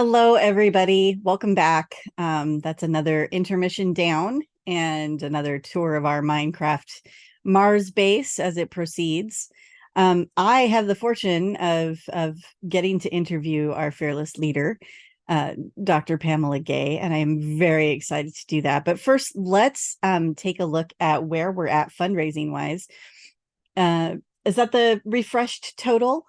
Hello, everybody. Welcome back. That's another intermission down and another tour of our Minecraft Mars base as it proceeds. I have the fortune of getting to interview our fearless leader, Dr. Pamela Gay, and I am very excited to do that. But first, let's take a look at where we're at fundraising wise. Is that the refreshed total?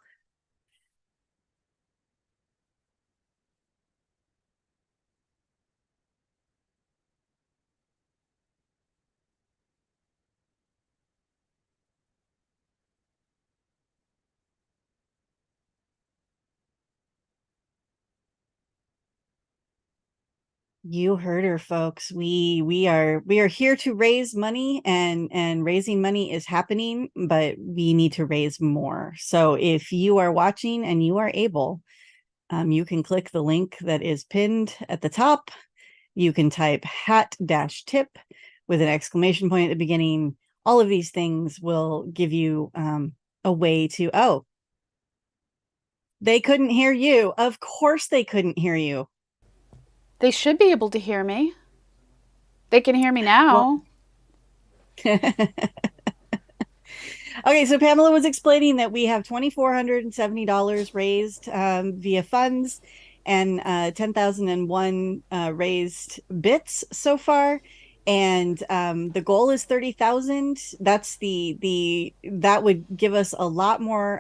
You heard her, folks. We are here to raise money, and raising money is happening, but we need to raise more. So if you are watching and you are able, you can click the link that is pinned at the top. You can type hat-tip with an exclamation point at the beginning. All of these things will give you a way to, oh, they couldn't hear you. Of course they couldn't hear you. They should be able to hear me. They can hear me Well, now. okay, so Pamela was explaining that we have $2,470 raised via funds and 10,001 raised bits so far. And the goal is 30,000. That's that would give us a lot more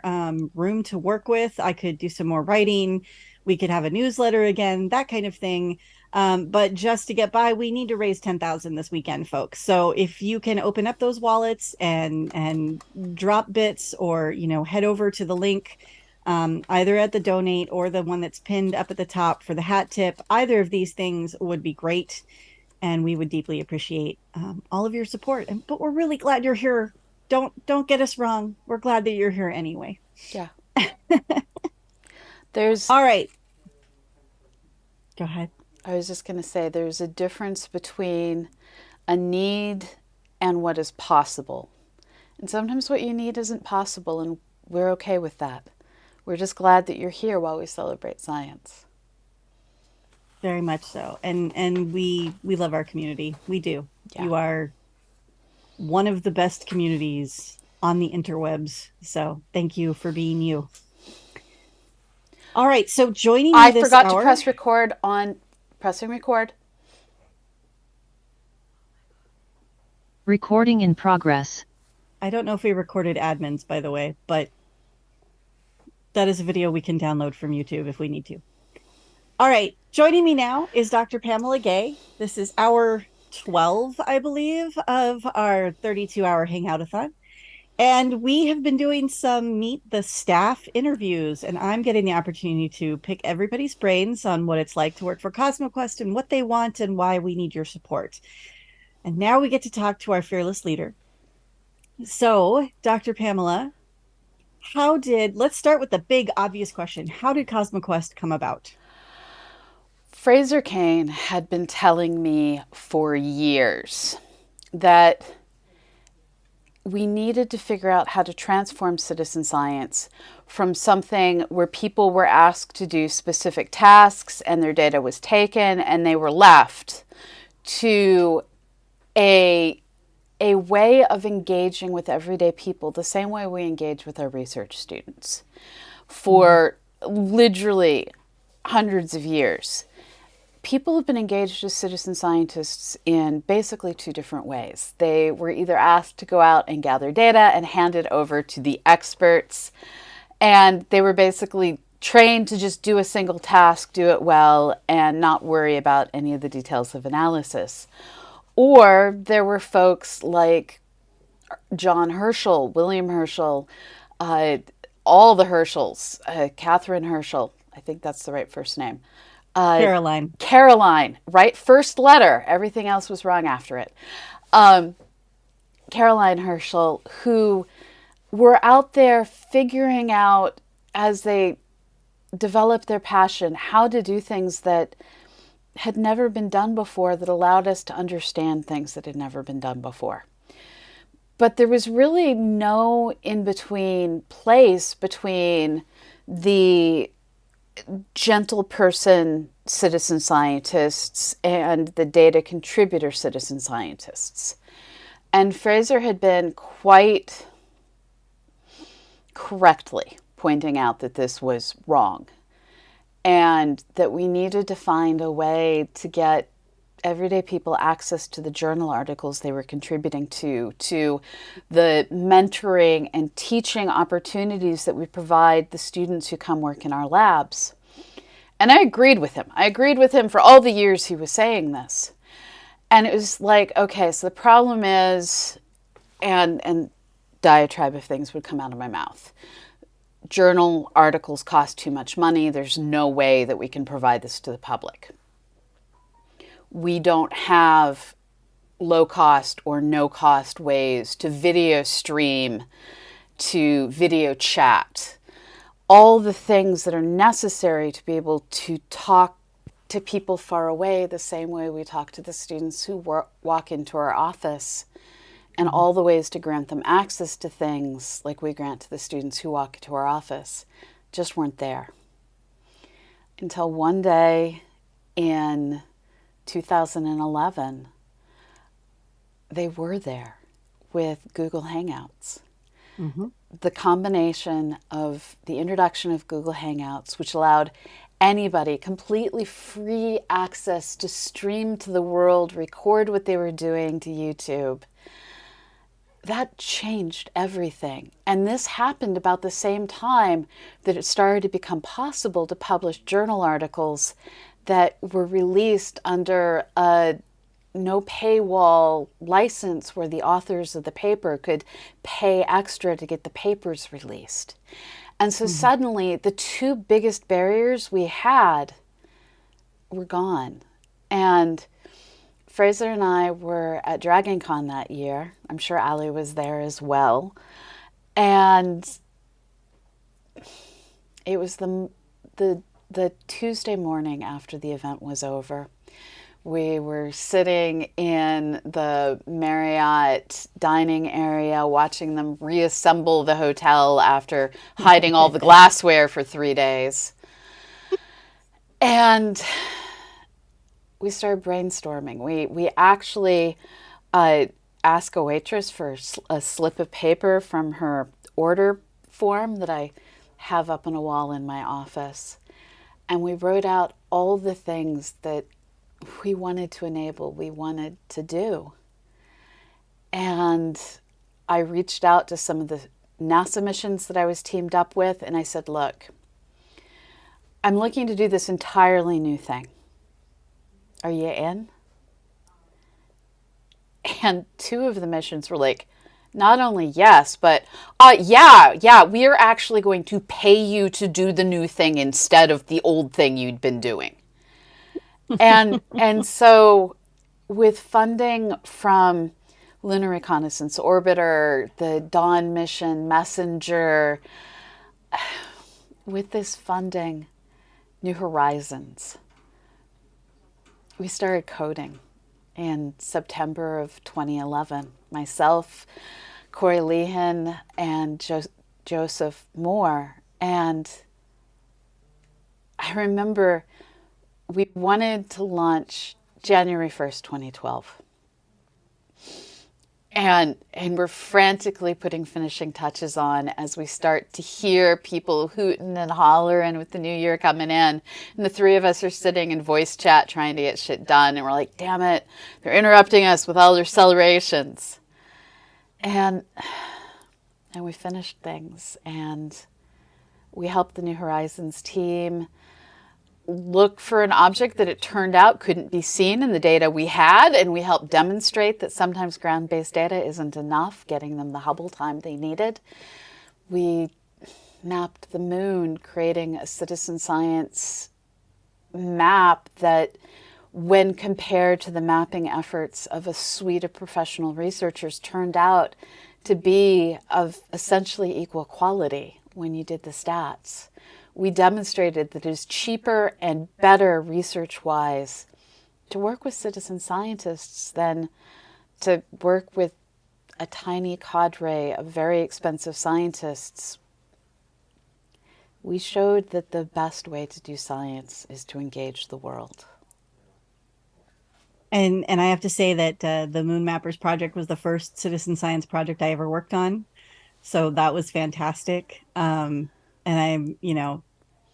room to work with. I could do some more writing. We could have a newsletter again, that kind of thing. But just to get by, we need to raise 10,000 this weekend, folks. So if you can open up those wallets and drop bits, or head over to the link, either at the donate or the one that's pinned up at the top for the hat tip, either of these things would be great, and we would deeply appreciate all of your support. But we're really glad you're here. Don't get us wrong. We're glad that you're here anyway. Yeah. There's, All right, go ahead. I was just going to say, there's a difference between a need and what is possible. And sometimes what you need isn't possible, and we're okay with that. We're just glad that you're here while we celebrate science. Very much so. And we love our community. We do. Yeah. You are one of the best communities on the interwebs. So thank you for being you. All right. So joining me I this forgot to hour, press record on pressing record. Recording in progress. I don't know if we recorded admins, by the way, but that is a video we can download from YouTube if we need to. All right. Joining me now is Dr. Pamela Gay. This is hour 12, I believe, of our 32-hour Hangout-a-Thon. And we have been doing some meet the staff interviews, and I'm getting the opportunity to pick everybody's brains on what it's like to work for CosmoQuest and what they want and why we need your support. And now we get to talk to our fearless leader. So, Dr. Pamela, let's start with the big obvious question. How did CosmoQuest come about? Fraser Cain had been telling me for years that we needed to figure out how to transform citizen science from something where people were asked to do specific tasks and their data was taken and they were left, to a way of engaging with everyday people the same way we engage with our research students for literally hundreds of years. People have been engaged as citizen scientists in basically two different ways. They were either asked to go out and gather data and hand it over to the experts, and they were basically trained to just do a single task, do it well, and not worry about any of the details of analysis. Or there were folks like John Herschel, William Herschel, all the Herschels, Catherine Herschel, I think that's the right first name. Caroline. Caroline, right? First letter. Everything else was wrong after it. Caroline Herschel, who were out there figuring out, as they developed their passion, how to do things that had never been done before, that allowed us to understand things that had never been done before. But there was really no in-between place between the gentle person citizen scientists and the data contributor citizen scientists. And Fraser had been quite correctly pointing out that this was wrong and that we needed to find a way to get everyday people access to the journal articles they were contributing to the mentoring and teaching opportunities that we provide the students who come work in our labs. And I agreed with him. I agreed with him for all the years he was saying this. And it was like, okay, so the problem is, and diatribe of things would come out of my mouth. Journal articles cost too much money. There's no way that we can provide this to the public. We don't have low cost or no cost ways to video stream, to video chat, all the things that are necessary to be able to talk to people far away the same way we talk to the students who walk into our office, and all the ways to grant them access to things like we grant to the students who walk into our office just weren't there. Until one day in 2011, they were there with Google Hangouts. Mm-hmm. The combination of the introduction of Google Hangouts, which allowed anybody completely free access to stream to the world, record what they were doing to YouTube, that changed everything. And this happened about the same time that it started to become possible to publish journal articles that were released under a no paywall license where the authors of the paper could pay extra to get the papers released. And so suddenly the two biggest barriers we had were gone. And Fraser and I were at Dragon Con that year. I'm sure Ali was there as well. And it was the Tuesday morning after the event was over. We were sitting in the Marriott dining area watching them reassemble the hotel after hiding all the glassware for 3 days. And we started brainstorming. We actually asked a waitress for a slip of paper from her order form that I have up on a wall in my office. And we wrote out all the things that we wanted to enable, we wanted to do. And I reached out to some of the NASA missions that I was teamed up with, and I said, look, I'm looking to do this entirely new thing. Are you in? And two of the missions were like, not only yes, but yeah, we are actually going to pay you to do the new thing instead of the old thing you'd been doing. And so with funding from Lunar Reconnaissance Orbiter, the Dawn mission, Messenger, with this funding, New Horizons, we started coding in September of 2011. Myself, Corey Lehan, and Joseph Moore. And I remember we wanted to launch January 1st, 2012. And we're frantically putting finishing touches on as we start to hear people hooting and hollering with the new year coming in. And the three of us are sitting in voice chat trying to get shit done. And we're like, damn it, they're interrupting us with all their celebrations. And we finished things. And we helped the New Horizons team look for an object that it turned out couldn't be seen in the data we had, and we helped demonstrate that sometimes ground-based data isn't enough, getting them the Hubble time they needed. We mapped the moon, creating a citizen science map that, when compared to the mapping efforts of a suite of professional researchers, turned out to be of essentially equal quality when you did the stats. We demonstrated that it is cheaper and better research-wise to work with citizen scientists than to work with a tiny cadre of very expensive scientists. We showed that the best way to do science is to engage the world. And I have to say that the Moon Mappers project was the first citizen science project I ever worked on. So that was fantastic. And I'm,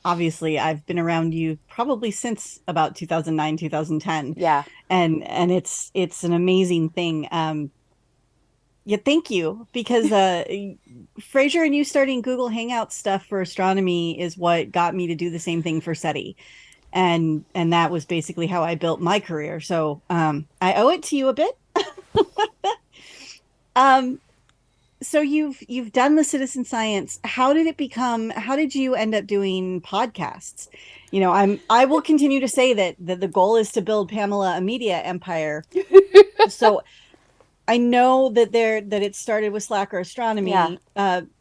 obviously I've been around you probably since about 2009, 2010. Yeah. And it's an amazing thing. Yeah, thank you. Because Fraser and you starting Google Hangout stuff for astronomy is what got me to do the same thing for SETI. And that was basically how I built my career. So I owe it to you a bit. Um, so you've done the citizen science. How did you end up doing podcasts? I will continue to say that the goal is to build Pamela a media empire. So I know that it started with Slacker Yeah. Astronomy.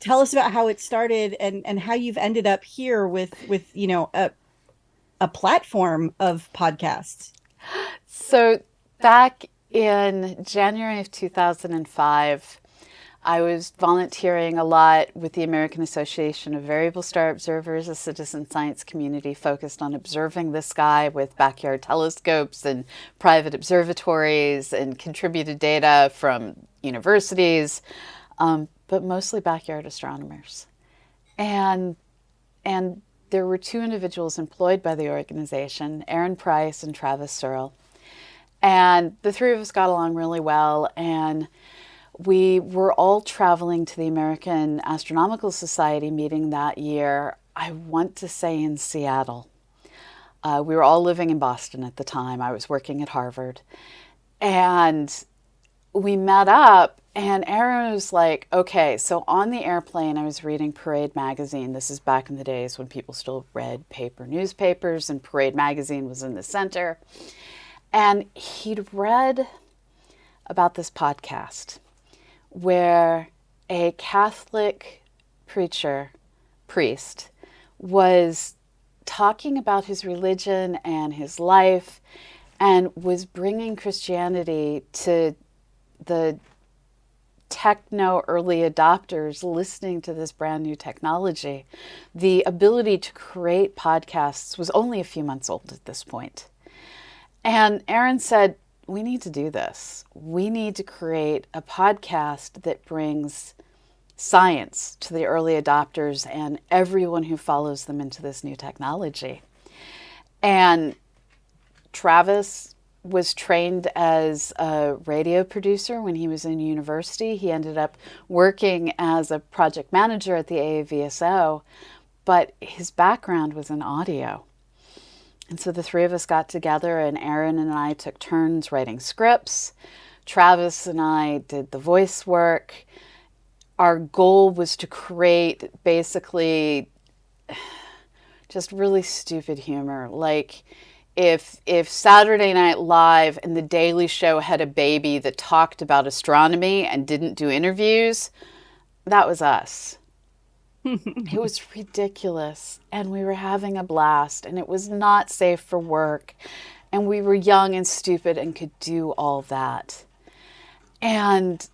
Tell us about how it started and how you've ended up here with a platform of podcasts. So back in January of 2005, I was volunteering a lot with the American Association of Variable Star Observers, a citizen science community focused on observing the sky with backyard telescopes and private observatories, and contributed data from universities, but mostly backyard astronomers. And and there were two individuals employed by the organization, Aaron Price and Travis Searle. And the three of us got along really well. And we were all traveling to the American Astronomical Society meeting that year, I want to say in Seattle. We were all living in Boston at the time. I was working at Harvard. And we met up, and Aaron was like, okay, so on the airplane, I was reading Parade magazine. This is back in the days when people still read paper newspapers, and Parade magazine was in the center. And he'd read about this podcast where a Catholic priest, was talking about his religion and his life, and was bringing Christianity to the techno early adopters listening to this brand new technology. The ability to create podcasts was only a few months old at this point. And Aaron said, we need to do this. We need to create a podcast that brings science to the early adopters and everyone who follows them into this new technology. And Travis was trained as a radio producer when he was in university. He ended up working as a project manager at the AAVSO, but his background was in audio. And so the three of us got together, and Aaron and I took turns writing scripts. Travis and I did the voice work. Our goal was to create basically just really stupid humor. Like if Saturday Night Live and The Daily Show had a baby that talked about astronomy and didn't do interviews, that was us. It was ridiculous, and we were having a blast, and it was not safe for work, and we were young and stupid and could do all that. And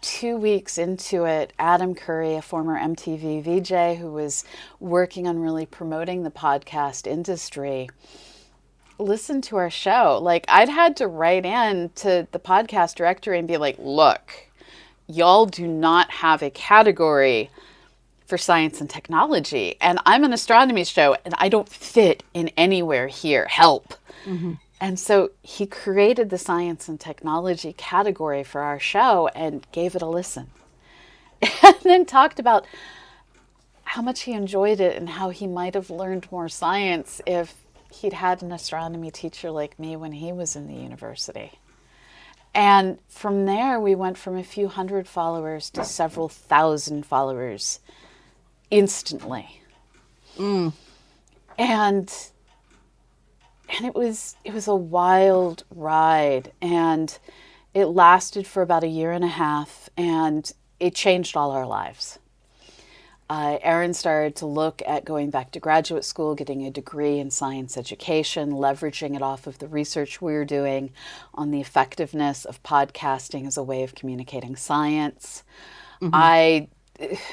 2 weeks into it, Adam Curry, a former MTV VJ who was working on really promoting the podcast industry, listened to our show. Like, I'd had to write in to the podcast directory and be like, look, y'all do not have a category for science and technology, and I'm an astronomy show, and I don't fit in anywhere here. Help. Mm-hmm. And so he created the science and technology category for our show and gave it a listen. And then talked about how much he enjoyed it and how he might have learned more science if he'd had an astronomy teacher like me when he was in the university. And from there, we went from a few hundred followers to several thousand followers instantly. And it was a wild ride, and it lasted for about a year and a half, and it changed all our lives. Erin started to look at going back to graduate school, getting a degree in science education, leveraging it off of the research we were doing on the effectiveness of podcasting as a way of communicating science. Mm-hmm. I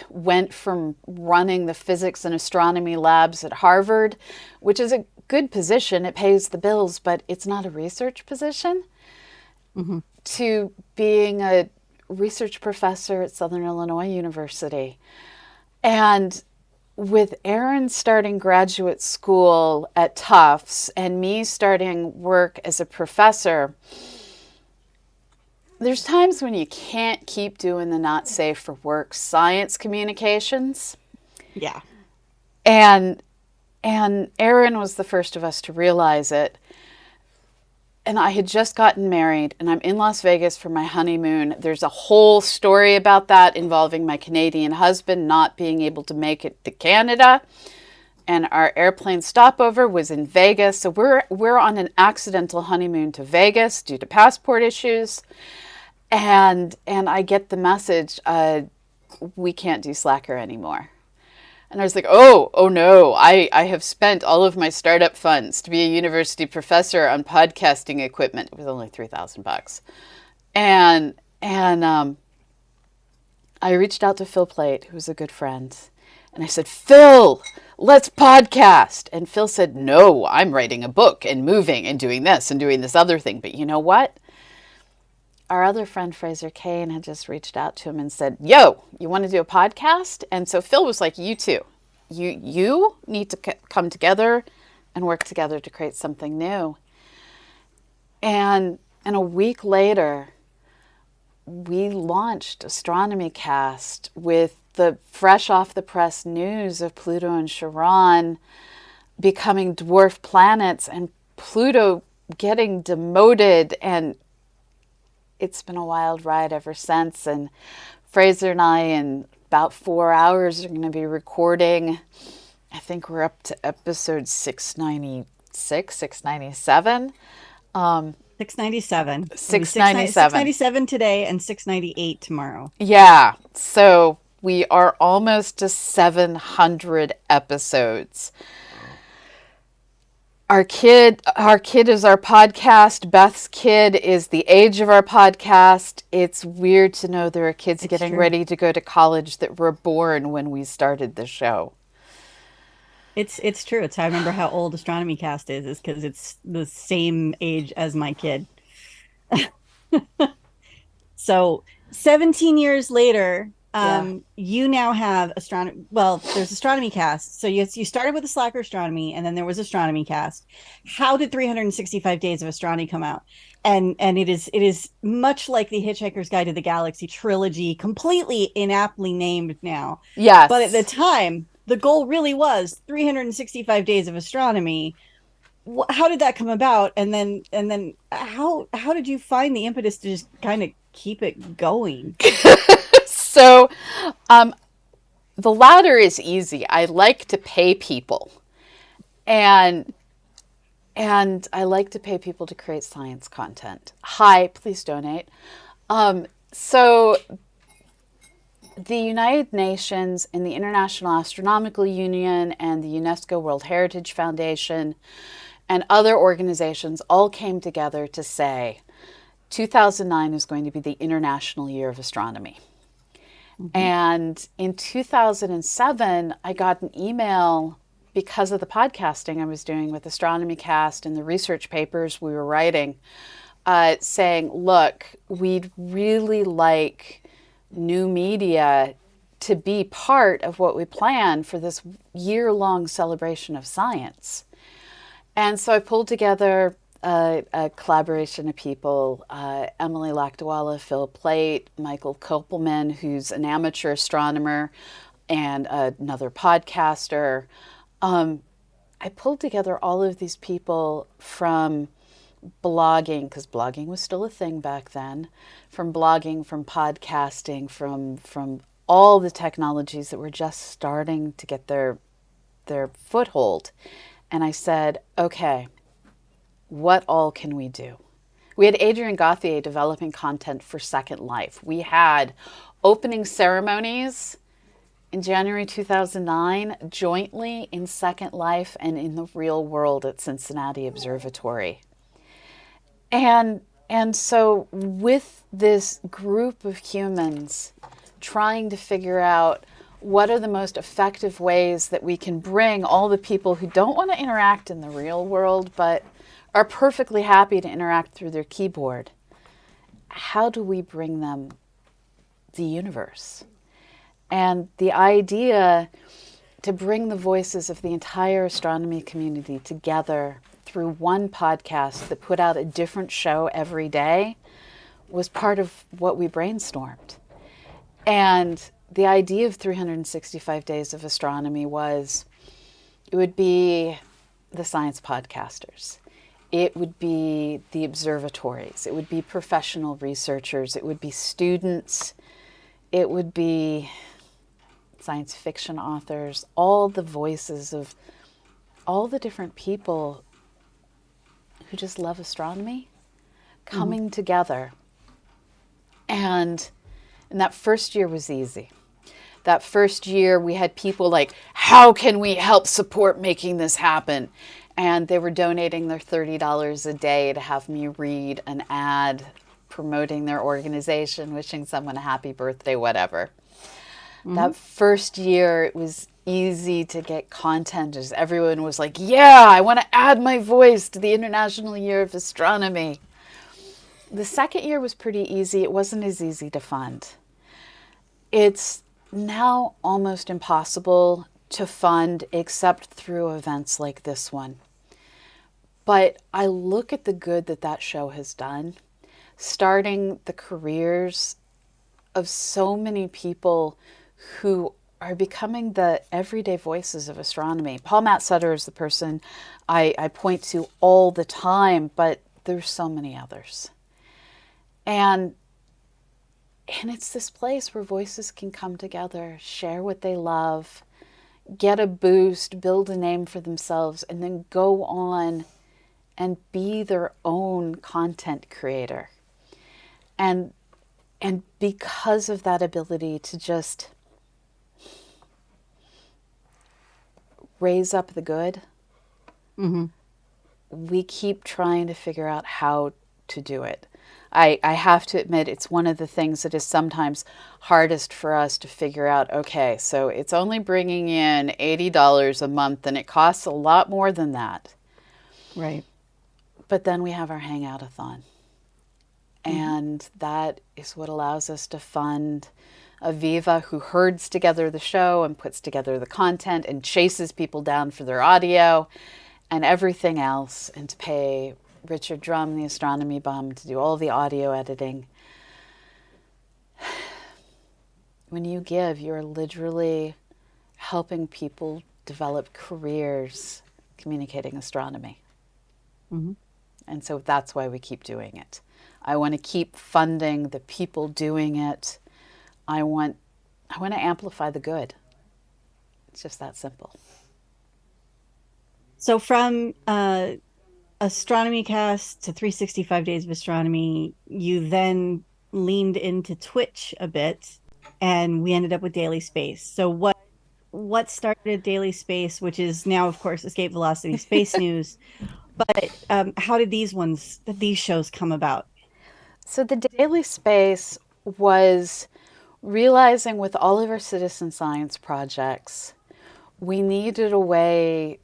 went from running the physics and astronomy labs at Harvard, which is a good position. It pays the bills, but it's not a research position, Hmm. to being a research professor at Southern Illinois University. And with Aaron starting graduate school at Tufts and me starting work as a professor, there's times when you can't keep doing the not safe for work science communications. Yeah. And Aaron was the first of us to realize it. And I had just gotten married, and I'm in Las Vegas for my honeymoon. There's a whole story about that involving my Canadian husband not being able to make it to Canada. And our airplane stopover was in Vegas. So we're on an accidental honeymoon to Vegas due to passport issues. And I get the message, we can't do Slacker anymore. And I was like, oh no, I have spent all of my startup funds to be a university professor on podcasting equipment. It was only $3,000. And I reached out to Phil Plait, who was a good friend. And I said, Phil, let's podcast. And Phil said, no, I'm writing a book and moving and doing this other thing. But you know what? Our other friend, Fraser Kane, had just reached out to him and said, yo, you want to do a podcast? And so Phil was like, you too. You need to come together and work together to create something new. And a week later, we launched Astronomy Cast with the fresh off the press news of Pluto and Charon becoming dwarf planets and Pluto getting demoted, and it's been a wild ride ever since. And Fraser and I, in about 4 hours, are going to be recording. I think we're up to episode 696, 697. 697. 697. 697 today and 698 tomorrow. Yeah. So we are almost to 700 episodes. Our kid is our podcast. Beth's kid is the age of our podcast. It's weird to know there are kids getting ready to go to college that were born when we started the show. It's true. It's how I remember how old Astronomy Cast is because it's the same age as my kid. So 17 years later, you now have astronomy. Well, there's Astronomy Cast. So you started with the Slacker Astronomy, and then there was Astronomy Cast. How did 365 Days of Astronomy come out? And it is much like the Hitchhiker's Guide to the Galaxy trilogy, completely inaptly named now. Yes. But at the time, the goal really was 365 Days of Astronomy. How did that come about? And then how did you find the impetus to just kind of keep it going? So, the latter is easy. I like to pay people, and I like to pay people to create science content. Hi, please donate. So the United Nations and the International Astronomical Union and the UNESCO World Heritage Foundation and other organizations all came together to say 2009 is going to be the International Year of Astronomy. Mm-hmm. And in 2007, I got an email because of the podcasting I was doing with Astronomy Cast and the research papers we were writing, saying, look, we'd really like new media to be part of what we plan for this year-long celebration of science. And so I pulled together a collaboration of people, Emily Lakdawala, Phil Plait, Michael Kopelman, who's an amateur astronomer and another podcaster. I pulled together all of these people from blogging, because blogging was still a thing back then, from blogging, from podcasting, from all the technologies that were just starting to get their foothold. And I said, okay, what all can we do? We had Adrian Gauthier developing content for Second Life. We had opening ceremonies in January 2009 jointly in Second Life and in the real world at Cincinnati Observatory. And so with this group of humans trying to figure out what are the most effective ways that we can bring all the people who don't want to interact in the real world but are perfectly happy to interact through their keyboard. How do we bring them the universe? And the idea to bring the voices of the entire astronomy community together through one podcast that put out a different show every day was part of what we brainstormed. And the idea of 365 days of astronomy was it would be the science podcasters. It would be the observatories. It would be professional researchers. It would be students. It would be science fiction authors, all the voices of all the different people who just love astronomy coming together. And that first year was easy. That first year we had people like, how can we help support making this happen? And they were donating their $30 a day to have me read an ad promoting their organization, wishing someone a happy birthday, whatever. That first year, it was easy to get content as everyone was like, yeah, I want to add my voice to the International Year of Astronomy. The second year was pretty easy. It wasn't as easy to fund. It's now almost impossible to fund except through events like this one. But I look at the good that that show has done, starting the careers of so many people who are becoming the everyday voices of astronomy. Paul Matt-Sutter is the person I point to all the time, but there's so many others. And it's this place where voices can come together, share what they love, get a boost, build a name for themselves, and then go on and be their own content creator. And because of that ability to just raise up the good, we keep trying to figure out how to do it. I have to admit, it's one of the things that is sometimes hardest for us to figure out. Okay, so it's only bringing in $80 a month and it costs a lot more than that. Right. But then we have our Hangout-a-Thon. And that is what allows us to fund Aviva, who herds together the show and puts together the content and chases people down for their audio and everything else, and to pay Richard Drum, the astronomy bum, to do all the audio editing. When you give, you're literally helping people develop careers communicating astronomy. And so that's why we keep doing it. I want to keep funding the people doing it. I want to amplify the good. It's just that simple. So from Astronomy Cast to 365 Days of Astronomy, you then leaned into Twitch a bit, and we ended up with Daily Space. So what started Daily Space, which is now, of course, Escape Velocity Space News, but how did these shows come about? So the Daily Space was realizing with all of our citizen science projects, we needed a way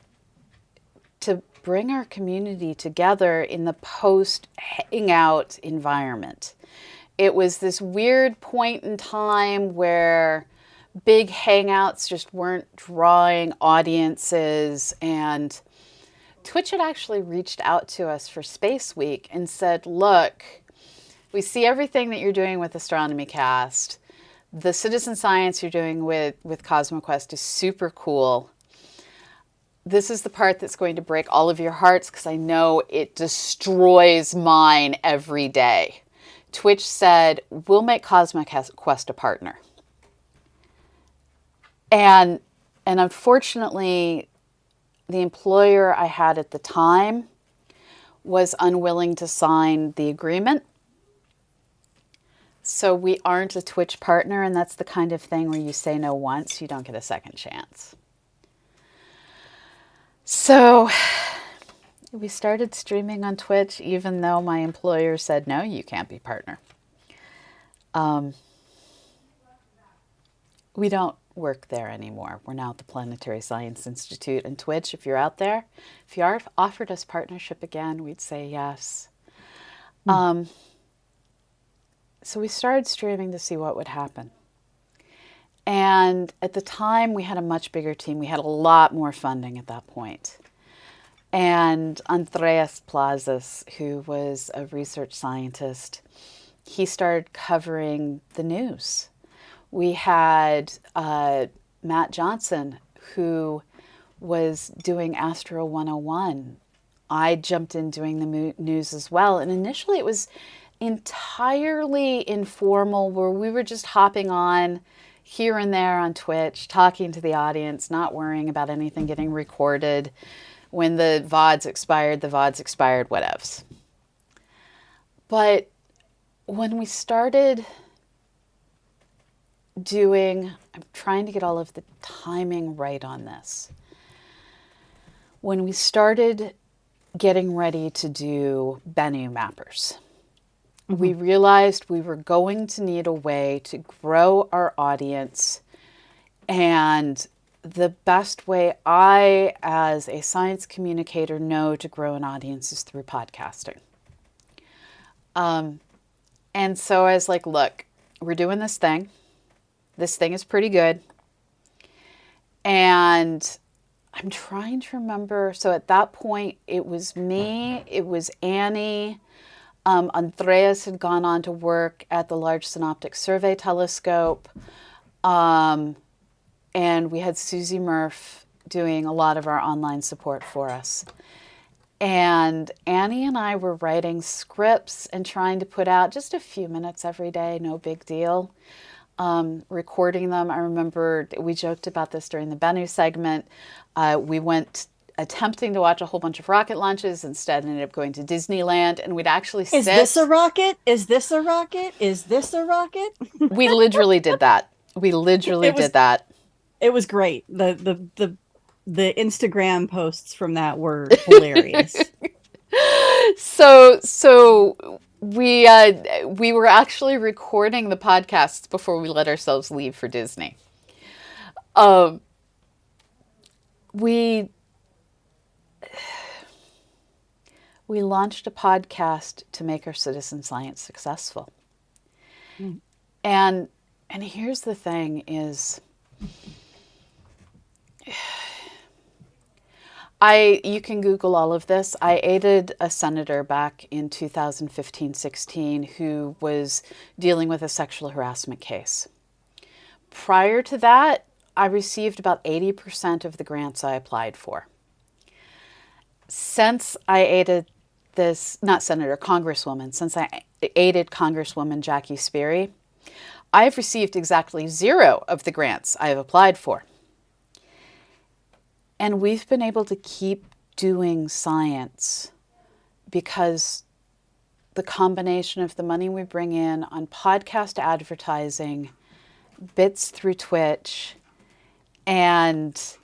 to bring our community together in the post-hangout environment. It was this weird point in time where big hangouts just weren't drawing audiences, and Twitch had actually reached out to us for Space Week and said, look, we see everything that you're doing with Astronomy Cast. The citizen science you're doing with CosmoQuest is super cool. This is the part that's going to break all of your hearts because I know it destroys mine every day. Twitch said, we'll make CosmoQuest a partner. And unfortunately, the employer I had at the time was unwilling to sign the agreement. So we aren't a Twitch partner, and that's the kind of thing where you say no once, you don't get a second chance. So we started streaming on Twitch, even though my employer said, no, you can't be partner. We don't work there anymore. We're now at the Planetary Science Institute. And Twitch, if you're out there, if you are offered us partnership again, we'd say yes. Hmm. So we started streaming to see what would happen. And at the time, we had a much bigger team. We had a lot more funding at that point. And Andreas Plazas, who was a research scientist, he started covering the news. We had Matt Johnson, who was doing Astro 101. I jumped in doing the news as well. And initially, it was entirely informal, where we were just hopping on here and there on Twitch, talking to the audience, not worrying about anything getting recorded. When the VODs expired, whatevs. But when we started doing, I'm trying to get all of the timing right on this. When we started getting ready to do Bennu mappers, we realized we were going to need a way to grow our audience. And the best way I, as a science communicator, know to grow an audience is through podcasting. And so I was like, look, we're doing this thing. This thing is pretty good. And I'm trying to remember. So at that point, it was me, it was Annie. Andreas had gone on to work at the Large Synoptic Survey Telescope. And we had Susie Murph doing a lot of our online support for us. And Annie and I were writing scripts and trying to put out just a few minutes every day, no big deal. Recording them. I remember we joked about this during the Bennu segment. We went attempting to watch a whole bunch of rocket launches, instead ended up going to Disneyland, and we'd actually Is this a sit. rocket? Is this a rocket? Is this a rocket? We literally did that. We literally It did was that. it was great. The Instagram posts from that were hilarious. So we were actually recording the podcasts before we let ourselves leave for Disney. Um, we we launched a podcast to make our citizen science successful. Mm. And here's the thing is, you can Google all of this. I aided a senator back in 2015-16 who was dealing with a sexual harassment case. Prior to that, I received about 80% of the grants I applied for. Since I aided this, not senator, congresswoman, since I aided Congresswoman Jackie Sperry, I've received exactly 0 of the grants I have applied for. And we've been able to keep doing science because the combination of the money we bring in on podcast advertising, bits through Twitch, and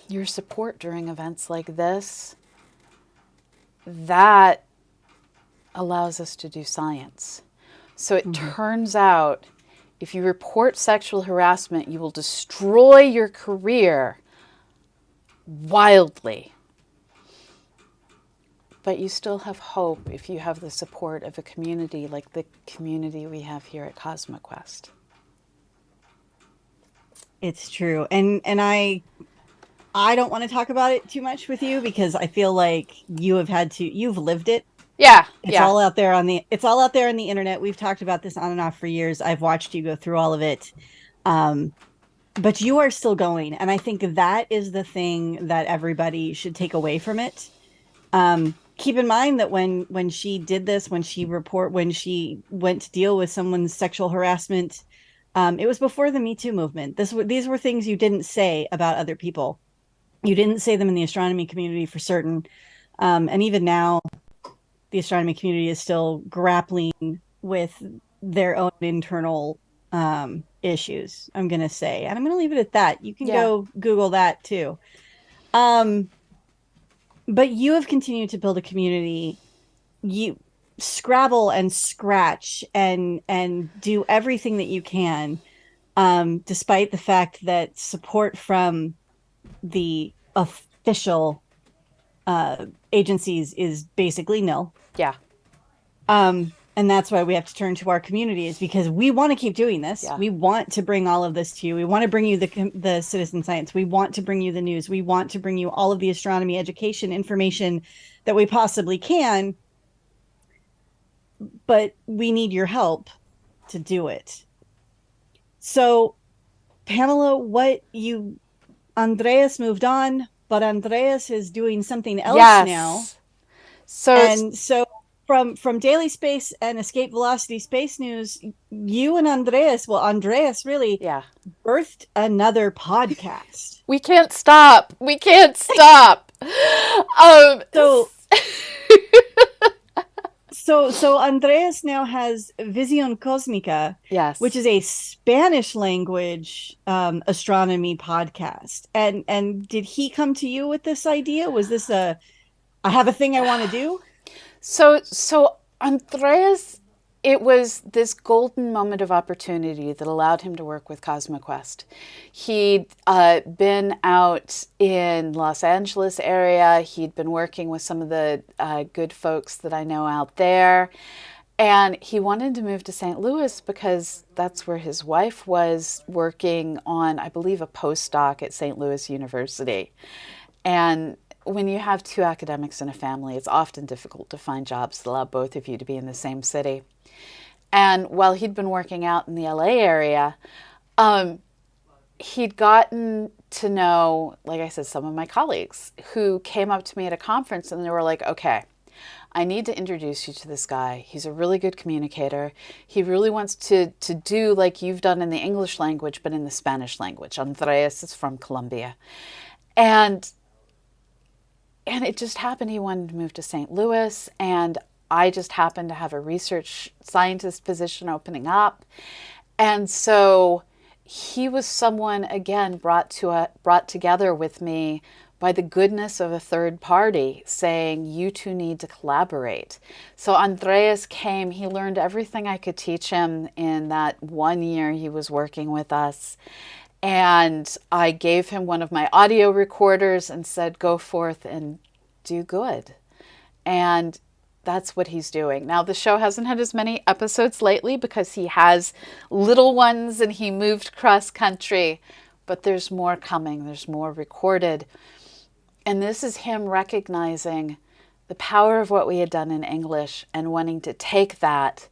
your support during events like this, that allows us to do science. So it turns out, if you report sexual harassment, you will destroy your career wildly. But you still have hope if you have the support of a community like the community we have here at CosmoQuest. It's true. And I don't want to talk about it too much with you because I feel like you've lived it. Yeah, It's yeah. all out there it's all out there on the internet. We've talked about this on and off for years. I've watched you go through all of it. But you are still going. And I think that is the thing that everybody should take away from it. Keep in mind that when she did this, when she went to deal with someone's sexual harassment, it was before the Me Too movement. These were things you didn't say about other people. You didn't say them in the astronomy community for certain. And even now, the astronomy community is still grappling with their own internal issues, I'm going to say. And I'm going to leave it at that. You can Yeah. go Google that too. Um, but you have continued to build a community. You scrabble and scratch and do everything that you can. despite the fact that support from the official agencies is basically nil. Yeah. And that's why we have to turn to our communities because we want to keep doing this. Yeah. We want to bring all of this to you. We want to bring you the citizen science. We want to bring you the news. We want to bring you all of the astronomy education information that we possibly can, but we need your help to do it. So, Pamela, what you Andreas moved on, but Andreas is doing something else now. Yes. So, And so from Daily Space and Escape Velocity Space News, you and Andreas really yeah. birthed another podcast. We can't stop. We can't stop. Um, So so Andreas now has Vision Cosmica, which yes. is a Spanish language astronomy podcast. And did he come to you with this idea? Was this a I have a thing I want to do? So Andreas, it was this golden moment of opportunity that allowed him to work with CosmoQuest. He'd been out in Los Angeles area. He'd been working with some of the good folks that I know out there. And he wanted to move to St. Louis because that's where his wife was working on, I believe, a postdoc at St. Louis University. And when you have two academics in a family, it's often difficult to find jobs that allow both of you to be in the same city. And while he'd been working out in the LA area, um, he'd gotten to know, like I said, some of my colleagues who came up to me at a conference and they were like, okay, I need to introduce you to this guy. He's a really good communicator. He really wants to do like you've done in the English language, but in the Spanish language. Andreas is from Colombia. And and it just happened he wanted to move to St. Louis, and I just happened to have a research scientist position opening up. And so he was someone again brought together with me by the goodness of a third party saying you two need to collaborate. So Andreas came, he learned everything I could teach him in that 1 year he was working with us. And I gave him one of my audio recorders and said, go forth and do good. And that's what he's doing. Now, the show hasn't had as many episodes lately because he has little ones and he moved cross country, but there's more coming. There's more recorded. And this is him recognizing the power of what we had done in English and wanting to take that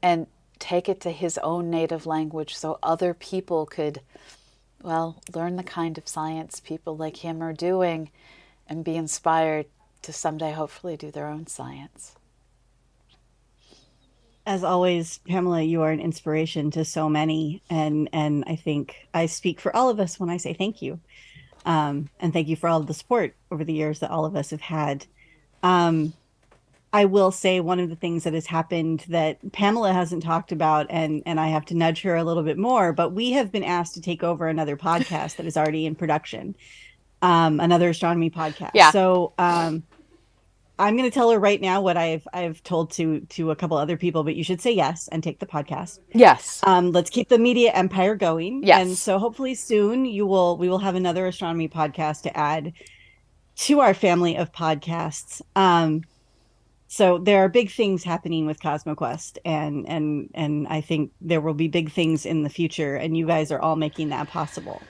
and take it to his own native language so other people could, well, learn the kind of science people like him are doing and be inspired to someday hopefully do their own science. As always, Pamela, you are an inspiration to so many, and I think I speak for all of us when I say thank you. And thank you for all of the support over the years that all of us have had. Um, I will say one of the things that has happened that Pamela hasn't talked about, and I have to nudge her a little bit more, but we have been asked to take over another podcast that is already in production, another astronomy podcast. Yeah. So I'm going to tell her right now what I've told to a couple other people, but you should say yes and take the podcast. Yes. Let's keep the media empire going, and Yes. so hopefully soon we will have another astronomy podcast to add to our family of podcasts. So there are big things happening with CosmoQuest, and I think there will be big things in the future, and you guys are all making that possible.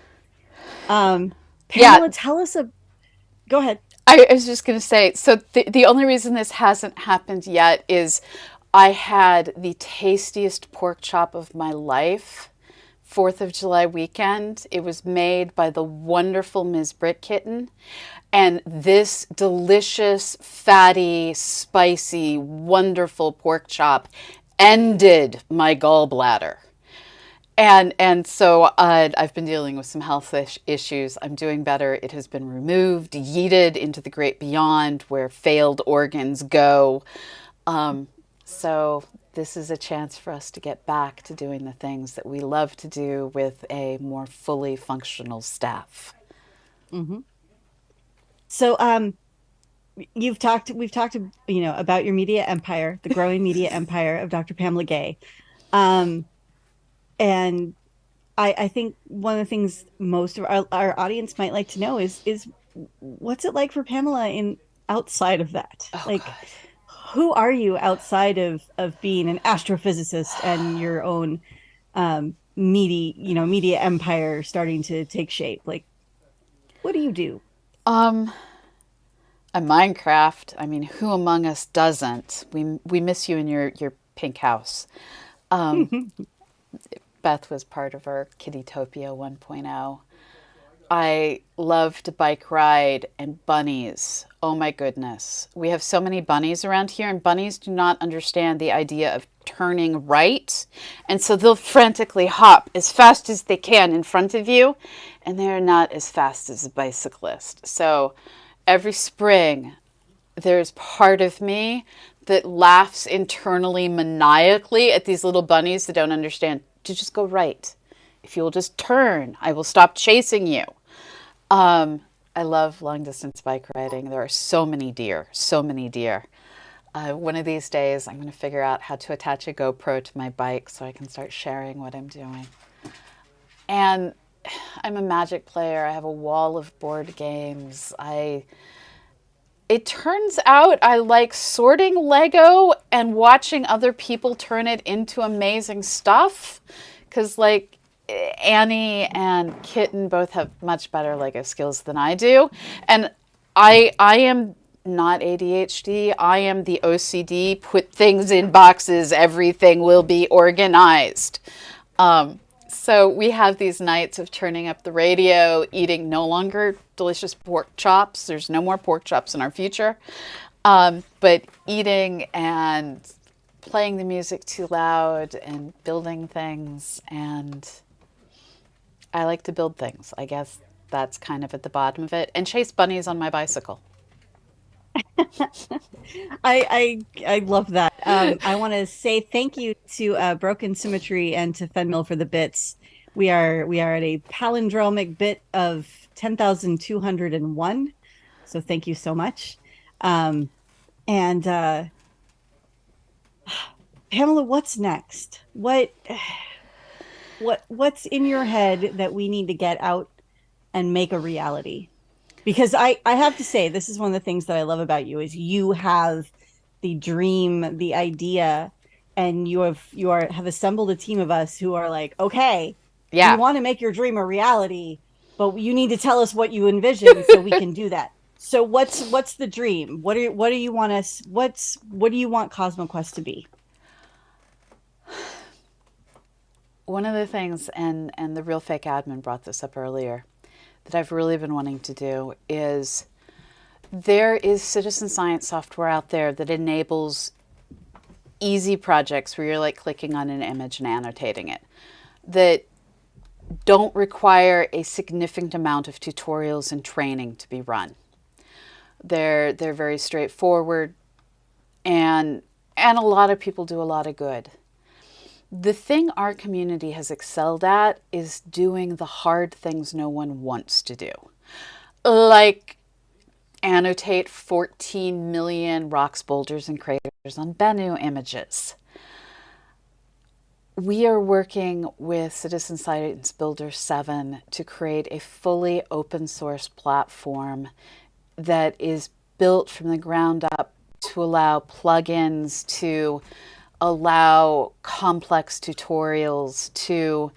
Yeah. Pamela, tell us a. Go ahead. I was just going to say, so the only reason this hasn't happened yet is I had the tastiest pork chop of my life 4th of July weekend. It was made by the wonderful Ms. Brit Kitten. And this delicious, fatty, spicy, wonderful pork chop ended my gallbladder. And so I've been dealing with some health issues. I'm doing better. It has been removed, yeeted into the great beyond where failed organs go. So this is a chance for us to get back to doing the things that we love to do with a more fully functional staff. Mm-hmm. So we've talked about your media empire, the growing media empire of Dr. Pamela Gay. Um, and I think one of the things most of our audience might like to know is what's it like for Pamela in outside of that? Oh, Like, God. who are you outside of being an astrophysicist and your own media empire starting to take shape? Like, what do you do? Um, a Minecraft. I mean, who among us doesn't? We miss you in your pink house. Um, Beth was part of our Kittytopia 1.0. I love to bike ride and bunnies. Oh my goodness. We have so many bunnies around here, and bunnies do not understand the idea of turning right. And so they'll frantically hop as fast as they can in front of you, and they're not as fast as a bicyclist. So every spring, there's part of me that laughs internally maniacally at these little bunnies that don't understand to just go right. If you will just turn, I will stop chasing you. Um, I love long distance bike riding. There are so many deer, so many deer. One of these days, I'm going to figure out how to attach a GoPro to my bike so I can start sharing what I'm doing. And I'm a Magic player. I have a wall of board games. It turns out I like sorting Lego and watching other people turn it into amazing stuff. Because, like, Annie and Kitten both have much better Lego skills than I do. And I am not ADHD. I am the OCD, put things in boxes, everything will be organized. Um, so we have these nights of turning up the radio, eating no longer delicious pork chops. There's no more pork chops in our future. But eating and playing the music too loud and building things. And I like to build things. I guess that's kind of at the bottom of it. And chase bunnies on my bicycle. I love that. I want to say thank you to Broken Symmetry and to Fenmill for the bits. We are at a palindromic bit of 10,201. So thank you so much. And Pamela, what's next? What's in your head that we need to get out and make a reality? Because I have to say, this is one of the things that I love about you is you have the dream, the idea, and have assembled a team of us who are like, okay, we Yeah. want to make your dream a reality, but you need to tell us what you envision so we can do that. So what's the dream? What do you want us what do you want CosmoQuest to be? One of the things, and the real fake admin brought this up earlier, that I've really been wanting to do is there is citizen science software out there that enables easy projects where you're like clicking on an image and annotating it that don't require a significant amount of tutorials and training to be run. They're very straightforward, and a lot of people do a lot of good. The thing our community has excelled at is doing the hard things no one wants to do. Like annotate 14 million rocks, boulders, and craters on Bennu images. We are working with Citizen Science Builder 7 to create a fully open source platform that is built from the ground up to allow plugins, to allow complex tutorials, to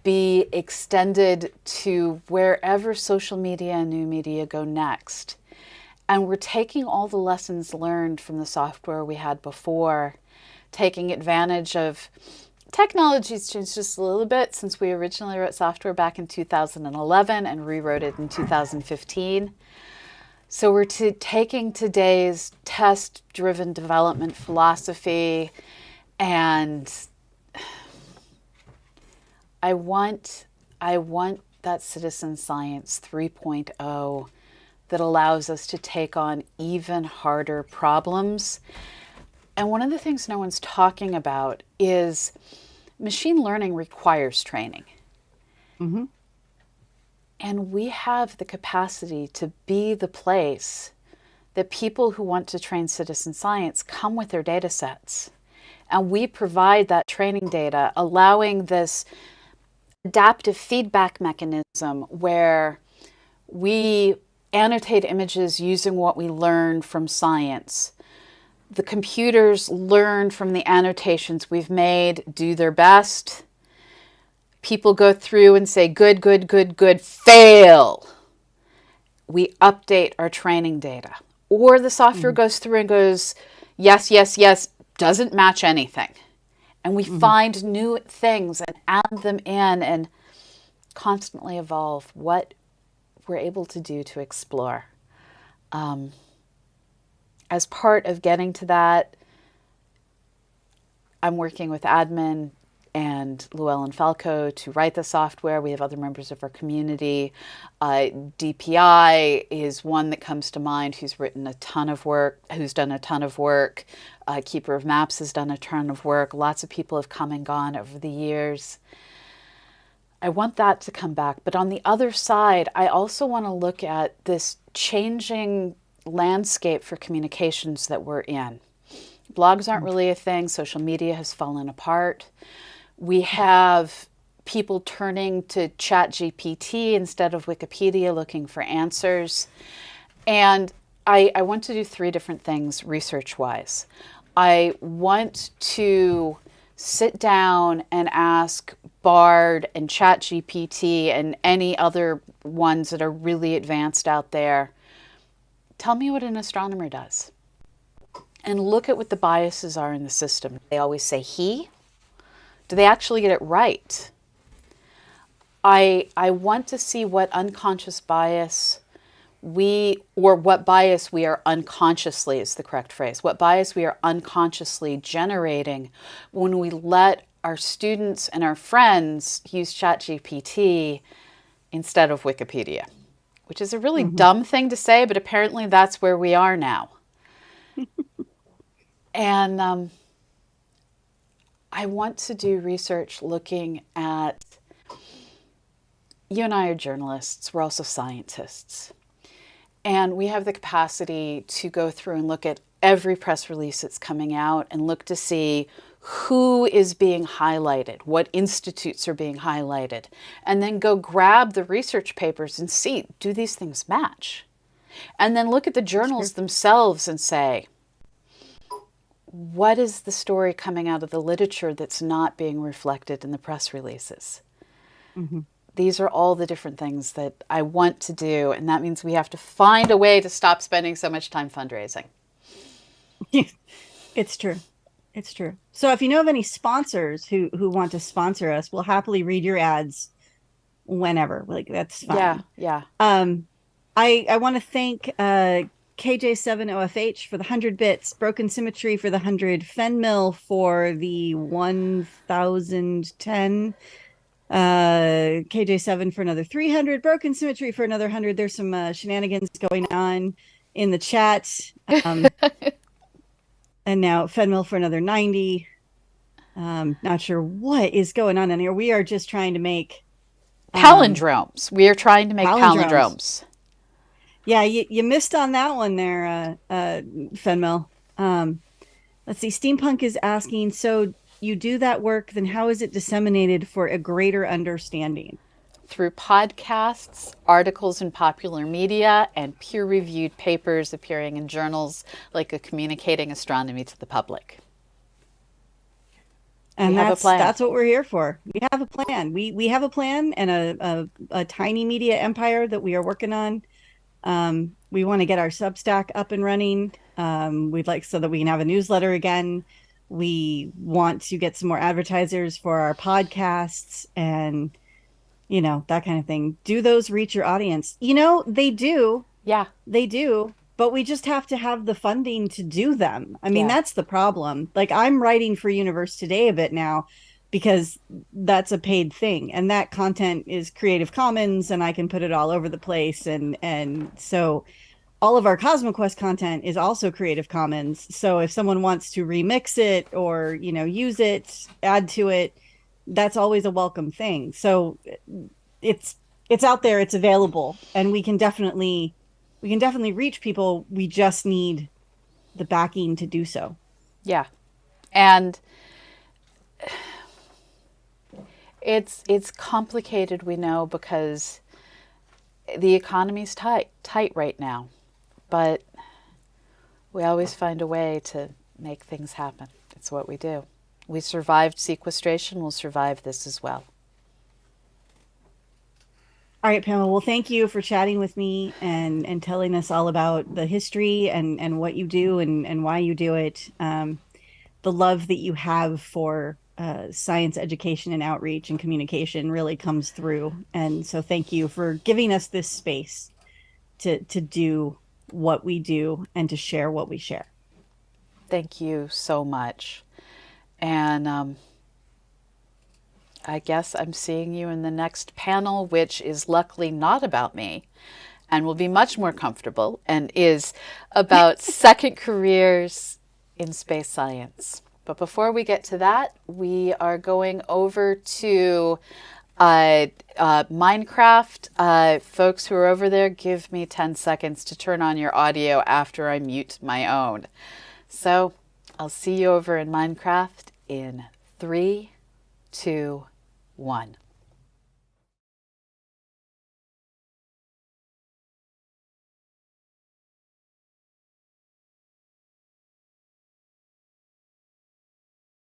be extended to wherever social media and new media go next. And we're taking all the lessons learned from the software we had before, taking advantage of technology's changed just a little bit since we originally wrote software back in 2011 and rewrote it in 2015. So we're taking today's test-driven development philosophy, and I want that citizen science 3.0 that allows us to take on even harder problems. And one of the things no one's talking about is machine learning requires training. Mm-hmm. And we have the capacity to be the place that people who want to train citizen science come with their data sets. And we provide that training data, allowing this adaptive feedback mechanism where we annotate images using what we learned from science. The computers learn from the annotations we've made, do their best. People go through and say, good, good, good, good, fail. We update our training data. Or the software Mhm. goes through and goes, yes, yes, yes, doesn't match anything. And we Mhm. find new things and add them in and constantly evolve what we're able to do to explore. Um, as part of getting to that, I'm working with admin and Llewellyn Falco to write the software. We have other members of our community. DPI is one that comes to mind who's written a ton of work, who's done a ton of work. Keeper of Maps has done a ton of work. Lots of people have come and gone over the years. I want that to come back. But on the other side, I also want to look at this changing landscape for communications that we're in. Blogs aren't really a thing. Social media has fallen apart. We have people turning to ChatGPT instead of Wikipedia looking for answers. And I want to do three different things research wise. I want to sit down and ask Bard and ChatGPT and any other ones that are really advanced out there, tell me what an astronomer does. And look at what the biases are in the system. They always say he. Do they actually get it right? I want to see what unconscious bias or what bias we are unconsciously is the correct phrase, what bias we are unconsciously generating when we let our students and our friends use ChatGPT instead of Wikipedia, which is a really Mhm. dumb thing to say, but apparently that's where we are now. And I want to do research looking at, you and I are journalists, we're also scientists. And we have the capacity to go through and look at every press release that's coming out and look to see who is being highlighted, what institutes are being highlighted, and then go grab the research papers and see, do these things match? And then look at the That's journals true. themselves and say, what is the story coming out of the literature that's not being reflected in the press releases? Mhm. These are all the different things that I want to do. And that means we have to find a way to stop spending so much time fundraising. It's true. It's true. So if you know of any sponsors who want to sponsor us, we'll happily read your ads whenever. Like that's Yeah, fine. yeah. Um, I want to thank KJ7OFH for the 100 bits, Broken Symmetry for the 100, Fenmill for the 1010, KJ7 for another 300, Broken Symmetry for another 100. There's some shenanigans going on in the chat. Um, and now Fenmill for another 90. Not sure what is going on in here. We are just trying to make Palindromes. We are trying to make palindromes. palindromes. Yeah, you missed on that one there, Fenmel. Let's see. Steampunk is asking, so you do that work, then how is it disseminated for a greater understanding? Through podcasts, articles in popular media, and peer reviewed papers appearing in journals like a Communicating Astronomy to the Public. We And have a plan. that's what we're here for. We have a plan. We have a plan and a tiny media empire that we are working on. We want to get our Substack up and running. We'd like so that we can have a newsletter again. We want to get some more advertisers for our podcasts and that kind of thing. Do those reach your audience? They do. Yeah, They do, but we just have to have the funding to do them. I mean, yeah, that's the problem. Like I'm writing for Universe Today a bit now because that's a paid thing and that content is Creative Commons and I can put it all over the place and so all of our CosmoQuest content is also Creative Commons. So if someone wants to remix it or, use it, add to it, that's always a welcome thing. So it's it's out there, it's available, and we can definitely reach people. We just need the backing to do so. yeah. And It's complicated, we know, because the economy's tight right now. But we always find a way to make things happen. It's what we do. We survived sequestration, we'll survive this as well. All right, Pamela. Well, thank you for chatting with me and telling us all about the history and what you do and why you do it. The love that you have for science education and outreach and communication really comes through. And so, thank you for giving us this space to do what we do and to share what we share. Thank you so much. And I guess I'm seeing you in the next panel, which is luckily not about me and will be much more comfortable and is about second careers in space science. But before we get to that, we are going over to Minecraft. Folks who are over there, give me 10 seconds to turn on your audio after I mute my own. So I'll see you over in Minecraft in 3, 2, 1.